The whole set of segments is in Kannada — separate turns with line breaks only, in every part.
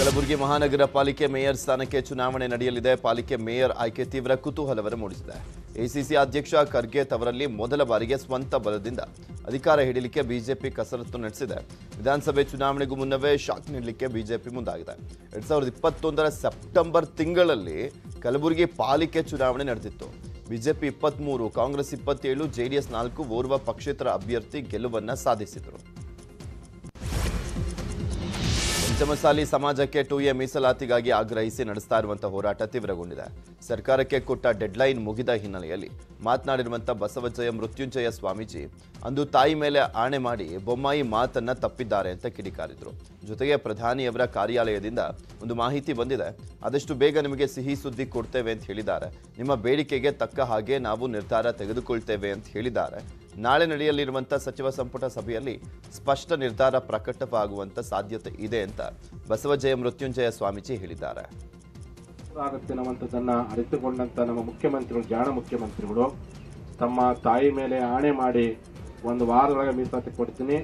ಕಲಬುರಗಿ ಮಹಾನಗರ ಪಾಲಿಕೆ ಮೇಯರ್ ಸ್ಥಾನಕ್ಕೆ ಚುನಾವಣೆ ನಡೆಯಲಿದೆ. ಪಾಲಿಕೆ ಮೇಯರ್ ಆಯ್ಕೆ ತೀವ್ರ ಕುತೂಹಲವನ್ನು ಮೂಡಿಸಿದೆ. ಎಸಿಸಿ ಅಧ್ಯಕ್ಷ ಖರ್ಗೆ ತವರಲ್ಲಿ ಮೊದಲ ಬಾರಿಗೆ ಸ್ವಂತ ಬಲದಿಂದ ಅಧಿಕಾರ ಹಿಡಿಯಲಿಕ್ಕೆ ಬಿಜೆಪಿ ಕಸರತ್ತು ನಡೆಸಿದೆ. ವಿಧಾನಸಭೆ ಚುನಾವಣೆಗೂ ಮುನ್ನವೇ ಶಾಕ್ ನೀಡಲಿಕ್ಕೆ ಬಿಜೆಪಿ ಮುಂದಾಗಿದೆ. 2021ರ ಸೆಪ್ಟೆಂಬರ್ ತಿಂಗಳಲ್ಲಿ ಕಲಬುರಗಿ ಪಾಲಿಕೆ ಚುನಾವಣೆ ನಡೆದಿತ್ತು. ಬಿಜೆಪಿ 23, ಕಾಂಗ್ರೆಸ್ 27, ಜೆಡಿಎಸ್ 4 ಓರ್ವ ಪಕ್ಷೇತರ ಅಭ್ಯರ್ಥಿ ಗೆಲುವನ್ನ ಸಾಧಿಸಿದರು. ಪಂಚಮಸಾಲಿ ಸಮಾಜಕ್ಕೆ 2A ಮೀಸಲಾತಿಗಾಗಿ ಆಗ್ರಹಿಸಿ ನಡೆಸ್ತಾ ಇರುವಂತಹ ಹೋರಾಟ ತೀವ್ರಗೊಂಡಿದೆ. ಸರ್ಕಾರಕ್ಕೆ ಕೊಟ್ಟ ಡೆಡ್ಲೈನ್ ಮುಗಿದ ಹಿನ್ನೆಲೆಯಲ್ಲಿ ಮಾತನಾಡಿರುವಂತಹ ಬಸವಜಯ ಮೃತ್ಯುಂಜಯ ಸ್ವಾಮೀಜಿ ಅಂದು ತಾಯಿ ಮೇಲೆ ಆಣೆ ಮಾಡಿ ಬೊಮ್ಮಾಯಿ ಮಾತನ್ನ ತಪ್ಪಿದ್ದಾರೆ ಅಂತ ಕಿಡಿಕಾರಿದ್ರು. ಜೊತೆಗೆ ಪ್ರಧಾನಿಯವರ ಕಾರ್ಯಾಲಯದಿಂದ ಒಂದು ಮಾಹಿತಿ ಬಂದಿದೆ, ಆದಷ್ಟು ಬೇಗ ನಿಮಗೆ ಸಿಹಿ ಸುದ್ದಿ ಕೊಡ್ತೇವೆ ಅಂತ ಹೇಳಿದ್ದಾರೆ. ನಿಮ್ಮ ಬೇಡಿಕೆಗೆ ತಕ್ಕ ಹಾಗೆ ನಾವು ನಿರ್ಧಾರ ತೆಗೆದುಕೊಳ್ತೇವೆ ಅಂತ ಹೇಳಿದ್ದಾರೆ. ನಾಳೆ ನಡೆಯಲಿರುವಂತಹ ಸಚಿವ ಸಂಪುಟ ಸಭೆಯಲ್ಲಿ ಸ್ಪಷ್ಟ ನಿರ್ಧಾರ ಪ್ರಕಟವಾಗುವಂತ ಸಾಧ್ಯತೆ ಇದೆ ಅಂತ ಬಸವಜಯ ಮೃತ್ಯುಂಜಯ ಸ್ವಾಮೀಜಿ ಹೇಳಿದ್ದಾರೆ.
ಆಗುತ್ತೇನವಂತದನ್ನ ಅರಿತುಕೊಂಡಂತ ನಮ್ಮ ಮುಖ್ಯಮಂತ್ರಿಗಳು, ಜಾಣ ಮುಖ್ಯಮಂತ್ರಿಗಳು ತಮ್ಮ ತಾಯಿ ಮೇಲೆ ಆಣೆ ಮಾಡಿ ಒಂದು ವಾರದೊಳಗೆ ಮೀಸಲಾತಿ ಕೊಡ್ತೀನಿ,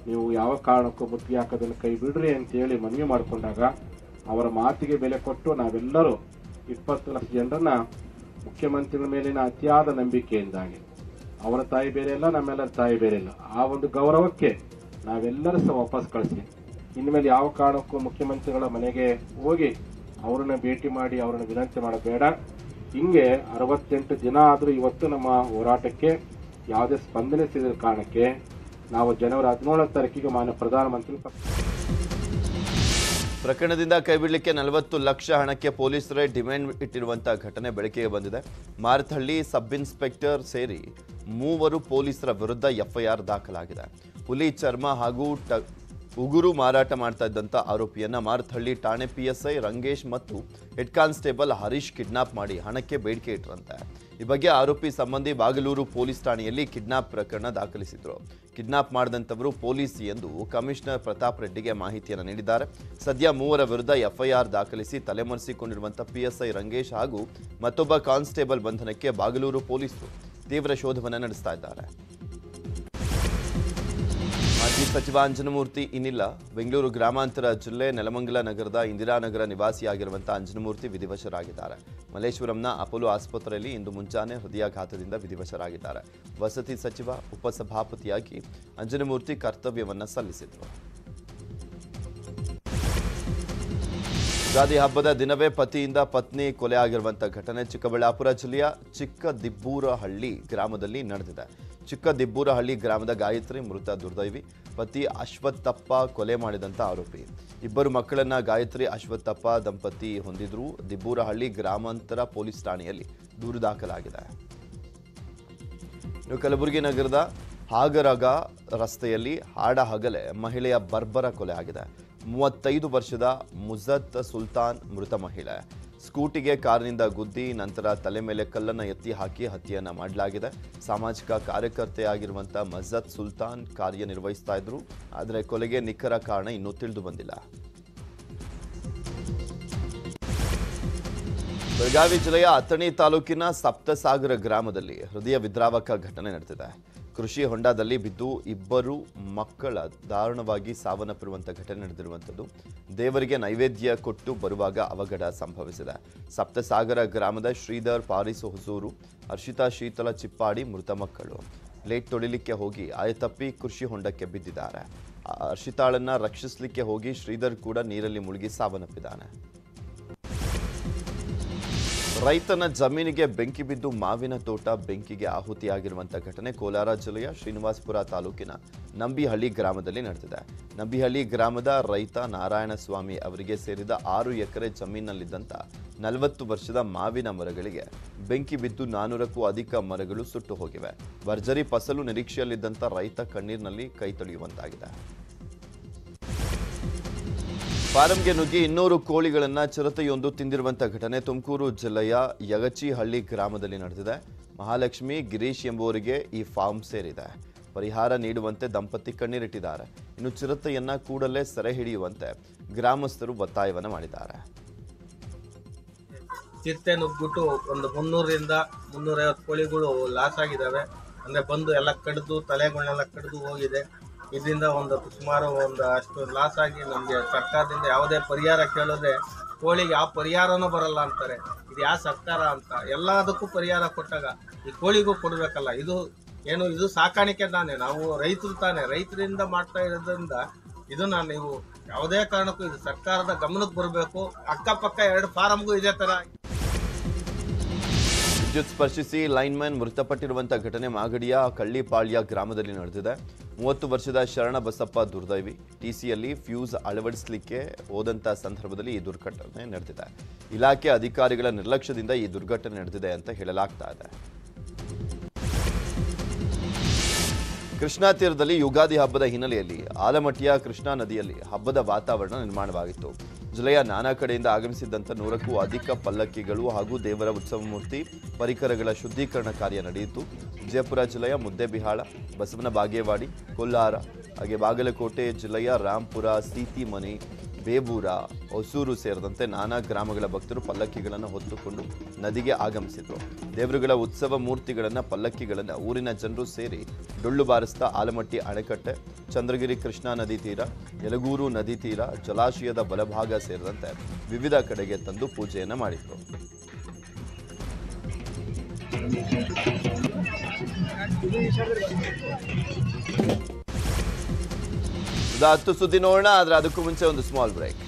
ನೀವು ಯಾವ ಕಾರಣಕ್ಕೂ ಮುತ್ತಿಗೆ ಹಾಕೋದನ್ನು ಕೈ ಬಿಡ್ರಿ ಅಂತ ಹೇಳಿ ಮನವಿ ಮಾಡಿಕೊಂಡಾಗ ಅವರ ಮಾತಿಗೆ ಬೆಲೆ ಕೊಟ್ಟು ನಾವೆಲ್ಲರೂ 20 ಲಕ್ಷ ಜನರನ್ನ ಮುಖ್ಯಮಂತ್ರಿಗಳ ಮೇಲಿನ ಅತಿಯಾದ ನಂಬಿಕೆಯಿಂದಾಗಿ, ಅವರ ತಾಯಿ ಬೇರೆ ಇಲ್ಲ, ನಮ್ಮೆಲ್ಲರ ತಾಯಿ ಬೇರೆ ಇಲ್ಲ, ಆ ಒಂದು ಗೌರವಕ್ಕೆ ನಾವೆಲ್ಲರೂ ಸಹ ವಾಪಸ್ ಕಳಿಸಿ ಇನ್ಮೇಲೆ ಯಾವ ಕಾರಣಕ್ಕೂ ಮುಖ್ಯಮಂತ್ರಿಗಳ ಮನೆಗೆ ಹೋಗಿ ಅವರನ್ನ ಭೇಟಿ ಮಾಡಿ ಅವರನ್ನ ವಿನಂತಿ ಮಾಡಬೇಡ. ಹಿಂಗೆ 68 ದಿನ ಆದರೂ ಇವತ್ತು ನಮ್ಮ ಹೋರಾಟಕ್ಕೆ ಯಾವುದೇ ಸ್ಪಂದನೆ ಸಿಗದ ಕಾರಣಕ್ಕೆ ನಾವು ಜನವರಿ 17ನೇ ತಾರೀಕಿಗೆ ಮಾನ್ಯ ಪ್ರಧಾನಮಂತ್ರಿ
ಪ್ರಕರಣದಿಂದ ಕೈಬಿಡಲಿಕ್ಕೆ 40 ಲಕ್ಷ ಹಣಕ್ಕೆ ಪೊಲೀಸರೇ ಡಿಮ್ಯಾಂಡ್ ಇಟ್ಟಿರುವಂತಹ ಘಟನೆ ಬೆಳಕಿಗೆ ಬಂದಿದೆ. ಮಾರತಹಳ್ಳಿ ಸಬ್ ಇನ್ಸ್ಪೆಕ್ಟರ್ ಸೇರಿ 3 ಪೊಲೀಸರ ವಿರುದ್ಧ ಎಫ್ಐಆರ್ ದಾಖಲಾಗಿದೆ. ಹುಲಿ ಚರ್ಮ ಹಾಗೂ ಉಗುರು ಮಾರಾಟ ಮಾಡ್ತಾ ಇದ್ದಂಥ ಆರೋಪಿಯನ್ನ ಮಾರತಹಳ್ಳಿ ಠಾಣೆ PSI ರಂಗೇಶ್ ಮತ್ತು ಹೆಡ್ ಕಾನ್ಸ್ಟೇಬಲ್ ಹರೀಶ್ ಕಿಡ್ನಾಪ್ ಮಾಡಿ ಹಣಕ್ಕೆ ಬೇಡಿಕೆ ಇಟ್ಟರಂತೆ. ಈ ಬಗ್ಗೆ ಆರೋಪಿ ಸಂಬಂಧಿ ಬಾಗಲೂರು ಪೊಲೀಸ್ ಠಾಣೆಯಲ್ಲಿ ಕಿಡ್ನಾಪ್ ಪ್ರಕರಣ ದಾಖಲಿಸಿದ್ರು. ಕಿಡ್ನಾಪ್ ಮಾಡಿದಂಥವರು ಪೊಲೀಸ್ ಎಂದು ಕಮಿಷನರ್ ಪ್ರತಾಪ್ ರೆಡ್ಡಿಗೆ ಮಾಹಿತಿಯನ್ನು ನೀಡಿದ್ದಾರೆ. ಸದ್ಯ 3 ವಿರುದ್ಧ ಎಫ್ಐಆರ್ ದಾಖಲಿಸಿ ತಲೆಮರೆಸಿಕೊಂಡಿರುವಂತಹ PSI ರಂಗೇಶ್ ಹಾಗೂ ಮತ್ತೊಬ್ಬ ಕಾನ್ಸ್ಟೇಬಲ್ ಬಂಧನಕ್ಕೆ ಬಾಗಲೂರು ಪೊಲೀಸರು ತೀವ್ರ ಶೋಧವನ್ನು ನಡೆಸ್ತಾ ಇದ್ದಾರೆ. ಮಾಜಿ ಸಚಿವ ಅಂಜನಮೂರ್ತಿ ಇನ್ನಿಲ್ಲ. ಬೆಂಗಳೂರು ಗ್ರಾಮಾಂತರ ಜಿಲ್ಲೆ ನೆಲಮಂಗಲ ನಗರದ ಇಂದಿರಾನಗರ ನಿವಾಸಿಯಾಗಿರುವಂತಹ ಅಂಜನಮೂರ್ತಿ ವಿಧಿವಶರಾಗಿದ್ದಾರೆ. ಮಲ್ಲೇಶ್ವರಂನ ಅಪೋಲೋ ಆಸ್ಪತ್ರೆಯಲ್ಲಿ ಇಂದು ಮುಂಜಾನೆ ಹೃದಯಾಘಾತದಿಂದ ವಿಧಿವಶರಾಗಿದ್ದಾರೆ. ವಸತಿ ಸಚಿವ ಉಪಸಭಾಪತಿಯಾಗಿ ಅಂಜನಮೂರ್ತಿ ಕರ್ತವ್ಯವನ್ನ ಸಲ್ಲಿಸಿದರು. ಯುಗಾದಿ ಹಬ್ಬದ ದಿನವೇ ಪತಿಯಿಂದ ಪತ್ನಿ ಕೊಲೆ ಆಗಿರುವಂತಹ ಘಟನೆ ಚಿಕ್ಕಬಳ್ಳಾಪುರ ಜಿಲ್ಲೆಯ ಚಿಕ್ಕದಿಬ್ಬೂರಹಳ್ಳಿ ಗ್ರಾಮದಲ್ಲಿ ನಡೆದಿದೆ. ಚಿಕ್ಕದಿಬ್ಬೂರಹಳ್ಳಿ ಗ್ರಾಮದ ಗಾಯತ್ರಿ ಮೃತ ದುರ್ದೈವಿ. ಪತಿ ಅಶ್ವತ್ಥಪ್ಪ ಕೊಲೆ ಮಾಡಿದಂಥ ಆರೋಪಿ. 2 ಮಕ್ಕಳನ್ನ ಗಾಯತ್ರಿ ಅಶ್ವತ್ಥಪ್ಪ ದಂಪತಿ ಹೊಂದಿದ್ರು. ದಿಬ್ಬೂರಹಳ್ಳಿ ಗ್ರಾಮಾಂತರ ಪೊಲೀಸ್ ಠಾಣೆಯಲ್ಲಿ ದೂರು ದಾಖಲಾಗಿದೆ. ಇನ್ನು ಕಲಬುರಗಿ ನಗರದ ಹಾಗರಗ ರಸ್ತೆಯಲ್ಲಿ ಹಾಡಹಗಲೇ ಮಹಿಳೆಯ ಬರ್ಬರ ಕೊಲೆ ಆಗಿದೆ. 35 ವರ್ಷದ ಮುಜತ್ ಸುಲ್ತಾನ್ ಮೃತ ಮಹಿಳೆ. ಸ್ಕೂಟಿಗೆ ಕಾರಿನಿಂದ ಗುದ್ದಿ ನಂತರ ತಲೆ ಮೇಲೆ ಕಲ್ಲನ್ನು ಎತ್ತಿ ಹಾಕಿ ಹತ್ಯೆಯನ್ನ ಮಾಡಲಾಗಿದೆ. ಸಾಮಾಜಿಕ ಕಾರ್ಯಕರ್ತೆಯಾಗಿರುವಂತಹ ಮಜತ್ ಸುಲ್ತಾನ್ ಕಾರ್ಯನಿರ್ವಹಿಸ್ತಾ ಇದ್ರು. ಆದರೆ ಕೊಲೆಗೆ ನಿಖರ ಕಾರಣ ಇನ್ನೂ ತಿಳಿದು ಬಂದಿಲ್ಲ. ಬೆಳಗಾವಿ ಜಿಲ್ಲೆಯ ಅಥಣಿ ತಾಲೂಕಿನ ಸಪ್ತಸಾಗರ ಗ್ರಾಮದಲ್ಲಿ ಹೃದಯ ವಿದ್ರಾವಕ ಘಟನೆ ನಡೆದಿದೆ. ಕೃಷಿ ಹೊಂಡದಲ್ಲಿ ಬಿದ್ದು 2 ಮಕ್ಕಳ ದಾರುಣವಾಗಿ ಸಾವನ್ನಪ್ಪಿರುವಂತಹ ಘಟನೆ ನಡೆದಿರುವಂಥದ್ದು. ದೇವರಿಗೆ ನೈವೇದ್ಯ ಕೊಟ್ಟು ಬರುವಾಗ ಅವಘಡ ಸಂಭವಿಸಿದೆ. ಸಪ್ತಸಾಗರ ಗ್ರಾಮದ ಶ್ರೀಧರ್ ಪಾರಿಸ್ ಹೊಸೂರು, ಹರ್ಷಿತಾ ಶೀತಲ ಚಿಪ್ಪಾಡಿ ಮೃತ ಮಕ್ಕಳು. ಲೇಟ್ ತೊಳಿಲಿಕ್ಕೆ ಹೋಗಿ ಆಯತಪ್ಪಿ ಕೃಷಿ ಹೊಂಡಕ್ಕೆ ಬಿದ್ದಿದ್ದಾರೆ. ಹರ್ಷಿತಾಳನ್ನ ರಕ್ಷಿಸಲಿಕ್ಕೆ ಹೋಗಿ ಶ್ರೀಧರ್ ಕೂಡ ನೀರಲ್ಲಿ ಮುಳುಗಿ ಸಾವನ್ನಪ್ಪಿದ್ದಾನೆ. ರೈತನ ಜಮೀನಿಗೆ ಬೆಂಕಿ ಬಿದ್ದು ಮಾವಿನ ತೋಟ ಬೆಂಕಿಗೆ ಆಹುತಿಯಾಗಿರುವಂತಹ ಘಟನೆ ಕೋಲಾರ ಜಿಲ್ಲೆಯ ಶ್ರೀನಿವಾಸಪುರ ತಾಲೂಕಿನ ನಂಬಿಹಳ್ಳಿ ಗ್ರಾಮದಲ್ಲಿ ನಡೆದಿದೆ. ನಂಬಿಹಳ್ಳಿ ಗ್ರಾಮದ ರೈತ ನಾರಾಯಣಸ್ವಾಮಿ ಅವರಿಗೆ ಸೇರಿದ 6 ಎಕರೆ ಜಮೀನಿನಲ್ಲಿದ್ದಂಥ 40 ವರ್ಷದ ಮಾವಿನ ಮರಗಳಿಗೆ ಬೆಂಕಿ ಬಿದ್ದು 400ಕ್ಕೂ ಅಧಿಕ ಮರಗಳು ಸುಟ್ಟು ಹೋಗಿವೆ. ಭರ್ಜರಿ ಫಸಲು ನಿರೀಕ್ಷೆಯಲ್ಲಿದ್ದಂಥ ರೈತ ಕಣ್ಣೀರಿನಲ್ಲಿ ಕೈ ತೊಳೆಯುವಂತಾಗಿದೆ. ಫಾರಂಗೆ ನುಗ್ಗಿ 200 ಕೋಳಿಗಳನ್ನು ಚಿರತೆಯೊಂದು ತಿಂದಿರುವಂತಹ ಘಟನೆ ತುಮಕೂರು ಜಿಲ್ಲೆಯ ಯಗಚಿಹಳ್ಳಿ ಗ್ರಾಮದಲ್ಲಿ ನಡೆದಿದೆ. ಮಹಾಲಕ್ಷ್ಮಿ ಗಿರೀಶ್ ಎಂಬುವರಿಗೆ ಈ ಫಾರ್ಮ್ ಸೇರಿದೆ. ಪರಿಹಾರ ನೀಡುವಂತೆ ದಂಪತಿ ಕಣ್ಣೀರಿಟ್ಟಿದ್ದಾರೆ. ಇನ್ನು ಚಿರತೆಯನ್ನ ಕೂಡಲೇ ಸೆರೆ ಹಿಡಿಯುವಂತೆ ಗ್ರಾಮಸ್ಥರು ಒತ್ತಾಯವನ್ನು ಮಾಡಿದ್ದಾರೆ.
ಚಿರತೆ ನುಗ್ಬಿಟ್ಟು ಒಂದು 300ರಿಂದ 350 ಕೋಳಿಗಳು ಲಾಸ್ ಆಗಿದ್ದಾವೆ. ಅಂದ್ರೆ ಬಂದು ಎಲ್ಲ ಕಡಿದು ತಲೆಗಳನ್ನೆಲ್ಲ ಕಡಿದು ಹೋಗಿದೆ. ಇದರಿಂದ ಸುಮಾರು ಅಷ್ಟು ಲಾಸ್ ಆಗಿ ನಮಗೆ ಸರ್ಕಾರದಿಂದ ಯಾವುದೇ ಪರಿಹಾರ ಕೇಳಿದ್ರೆ ಕೋಳಿಗೆ ಯಾವ ಪರಿಹಾರನೂ ಬರಲ್ಲ ಅಂತಾರೆ. ಇದು ಯಾವ ಸರ್ಕಾರ ಅಂತ ಎಲ್ಲದಕ್ಕೂ ಪರಿಹಾರ ಕೊಟ್ಟಾಗ ಈ ಕೋಳಿಗೂ ಕೊಡಬೇಕಲ್ಲ. ಇದು ಸಾಕಾಣಿಕೆ ತಾನೆ, ನಾವು ರೈತರು ತಾನೆ, ರೈತರಿಂದ ಮಾಡ್ತಾ ಇರೋದ್ರಿಂದ ಇದನ್ನ ನೀವು ಯಾವುದೇ ಕಾರಣಕ್ಕೂ ಇದು ಸರ್ಕಾರದ ಗಮನಕ್ಕೆ ಬರಬೇಕು. ಅಕ್ಕಪಕ್ಕ 2 ಫಾರಂಗೂ ಇದೇ ತರ
ವಿದ್ಯುತ್ ಸ್ಪರ್ಶಿಸಿ ಲೈನ್ಮನ್ ಮೃತಪಟ್ಟಿರುವಂತಹ ಘಟನೆ ಮಾಗಡಿಯ ಕಳ್ಳಿಪಾಳ್ಯ ಗ್ರಾಮದಲ್ಲಿ ನಡೆದಿದೆ. 30 ವರ್ಷದ ಶರಣ ಬಸಪ್ಪ ದುರ್ದೈವಿ ಟಿಸಿಯಲ್ಲಿ ಫ್ಯೂಸ್ ಅಳವಡಿಸಲಿಕ್ಕೆ ಹೋದಂತ ಸಂದರ್ಭದಲ್ಲಿ ಈ ದುರ್ಘಟನೆ ನಡೆದಿದೆ. ಇಲಾಖೆ ಅಧಿಕಾರಿಗಳ ನಿರ್ಲಕ್ಷ್ಯದಿಂದ ಈ ದುರ್ಘಟನೆ ನಡೆದಿದೆ ಅಂತ ಹೇಳಲಾಗ್ತಾ ಇದೆ. ಕೃಷ್ಣಾ ತೀರದಲ್ಲಿ ಯುಗಾದಿ ಹಬ್ಬದ ಹಿನ್ನೆಲೆಯಲ್ಲಿ ಆಲಮಟ್ಟಿಯ ಕೃಷ್ಣಾ ನದಿಯಲ್ಲಿ ಹಬ್ಬದ ವಾತಾವರಣ ನಿರ್ಮಾಣವಾಗಿತ್ತು. ಜಿಲ್ಲೆಯ ನಾನಾ ಕಡೆಯಿಂದ ಆಗಮಿಸಿದ್ದಂಥ 100ಕ್ಕೂ ಅಧಿಕ ಪಲ್ಲಕ್ಕಿಗಳು ಹಾಗೂ ದೇವರ ಉತ್ಸವ ಮೂರ್ತಿ ಪರಿಕರಗಳ ಶುದ್ಧೀಕರಣ ಕಾರ್ಯ ನಡೆಯಿತು. ವಿಜಯಪುರ ಜಿಲ್ಲೆಯ ಮುದ್ದೇಬಿಹಾಳ, ಬಸವನ ಬಾಗೇವಾಡಿ, ಕೊಲ್ಲಾರ, ಹಾಗೆ ಬಾಗಲಕೋಟೆ ಜಿಲ್ಲೆಯ ರಾಂಪುರ, ಸೀತಿಮನಿ, ಬೇಬೂರ, ಹೊಸೂರು ಸೇರಿದಂತೆ ನಾನಾ ಗ್ರಾಮಗಳ ಭಕ್ತರು ಪಲ್ಲಕ್ಕಿಗಳನ್ನು ಹೊತ್ತುಕೊಂಡು ನದಿಗೆ ಆಗಮಿಸಿದ್ರು. ದೇವರುಗಳ ಉತ್ಸವ ಮೂರ್ತಿಗಳನ್ನು, ಪಲ್ಲಕ್ಕಿಗಳನ್ನು ಊರಿನ ಜನರು ಸೇರಿ ಡೊಳ್ಳು ಬಾರಿಸ್ತಾ ಆಲಮಟ್ಟಿ ಅಣೆಕಟ್ಟೆ, ಚಂದ್ರಗಿರಿ ಕೃಷ್ಣಾ ನದಿ ತೀರ, ಯಲಗೂರು ನದಿ ತೀರ, ಜಲಾಶಯದ ಬಲಭಾಗ ಸೇರಿದಂತೆ ವಿವಿಧ ಕಡೆಗೆ ತಂದು ಪೂಜೆಯನ್ನು ಮಾಡಿದ್ರು. ಇದು 10 ಸುದ್ದಿ ನೋಡೋಣ, ಆದರೆ ಅದಕ್ಕೂ ಮುಂಚೆ ಒಂದು ಸ್ಮಾಲ್ ಬ್ರೇಕ್.